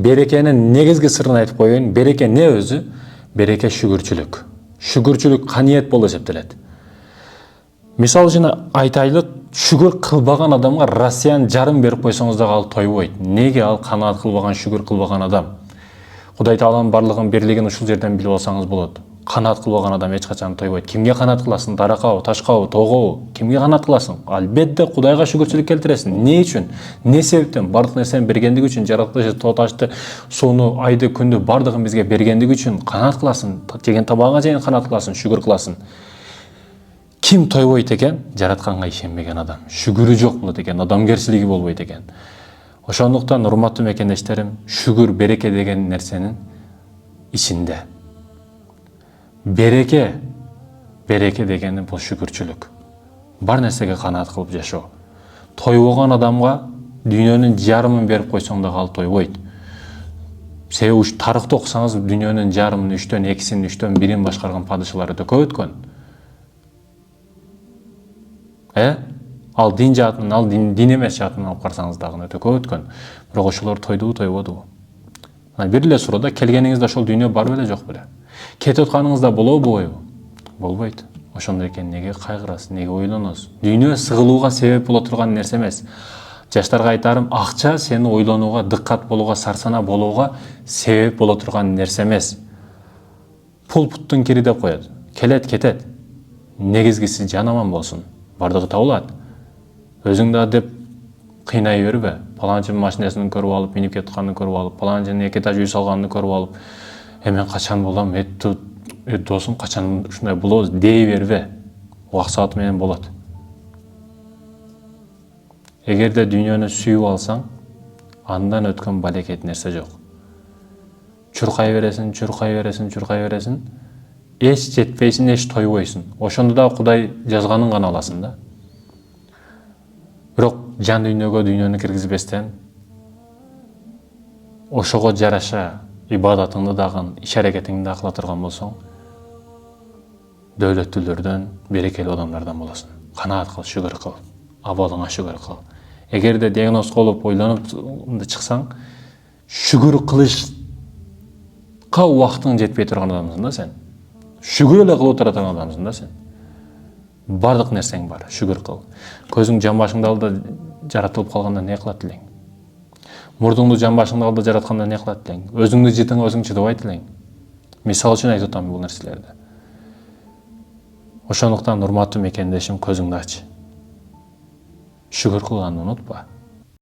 берекенин негизги сырын айтып коеюн. Береке не өзү? Береке шүгүрчүлүк. Шүгүрчүлүк каниет болуп эсептелет. Мисал үчүн айтайлык, шүгүр кылбаган адамга Россияны жарым берип койсоңуз дагы ал тойбойт. Неге? Ал канаат кылбаган, шүгүр кылбаган адам. Кудай Тааланын барлыгын бирлигин ушул жерден билип алсаңыз болот. Канаат кылбаган адам эч качан тойбойт. Кимге канаат кыласың? Даракабы, ташкабы, тоогобу? Кимге канаат кыласың? Албетте Кудайга шүгүрчүлүк келтиресиң. Не үчүн? Не себептен? Бардык нерсени бергендиги үчүн, жаратылышы, тоо ташты, сууну, айды, күндү бардыгын бизге бергендиги үчүн канаат кыласың. Жеген табагыңа чейин канаат кыласың, шүгүр кыласың. Ким тойбойт экен? Жаратканга ишенбеген адам. Шүгүрү жок болот экен, адамгерчилиги болбойт экен. Ошондуктан урматтуу мекендештерим, шүгүр, береке деген нерсенин ичинде. Береке дегени бул шүгүрчүлүк. Бар нерсеге канаат кылып жашоо. Тойбогон адамга дүйнөнүн жарымын берип койсоң дагы ал тойбойт. Себеби тарыхты окусаңыз, дүйнөнүн жарымын, 3-төн 2-син, 3-төн 1-ин башкарган падышалар өтө көп өткөн. Ал дин жаатынан, ал дин эмес жаатынан алып карасаңыз дагы өтө көп өткөн. Бирок ошолор тойдубу, тойбодубу? Бир эле суроодо келгениңизде ошол дүйнө бар беле, жок беле? Кетип атканыңызда болобу, болбойбу? Болбойт. Ошондой экен, неге кайгырасыз, неге ойлоносуз? Дүйнө сыгылууга себеп боло турган нерсе эмес. Жаштарга айтарым, акча сени ойлонууга, дыккат болууга, сарсана болууга себеп боло турган нерсе эмес. Пул путтун кири деп коет. Келет, кетет. Негизгиси жан аман болсун. Бардыгы табылат. Өзүң да деп кыйнай бербе. Паланчынын машинасын көрүп алып, минип кетканын көрүп алып, паланчынын 2 этаж үй салганын көрүп алып, мен качан болом, досум качан ушундай болобуз дей бербе. Убак сааты менен болот. Эгерде дүйнөнү сүйүп алсаң, андан өткөн балекет нерсе жок. Чуркай бересиң, чуркай бересиң, чуркай бересиң, эч жетпейсиң, эч тойбойсуң. Ошондо да Кудай жазганын гана аласың да. Бирок жан дүйнөгө дүйнөнү киргизбестен, ошого жараша ибадатыңды дагы, иш-аракетиңди да кыла турган болсоң, дөөлөттүүлөрдөн, берекелүү адамдардан болосуң. Канаат кыл, шүгүр кыл, абалыңа шүгүр кыл. Эгерде диагноз колуп ойлонуп чыксаң, шүгүр кылышка убактың жетпей турган адамсың да сен. Шүгүр эле кылып отура турган адамсың да сен. Бардык нерсең бар, шүгүр кыл. Көзүң жан башыңда алда жаратылып калганда не кылат элең? Мурдуңду жан башыңда алда жаратканда не кылат элең? Өзүңдү жытыңа өзүң чыдабайт элең. Мисал үчүн айтып атам бул нерселерди. Ошондуктан урматтуу мекендешим, көзүңдү ач. Шүгүр кылганды унутпа.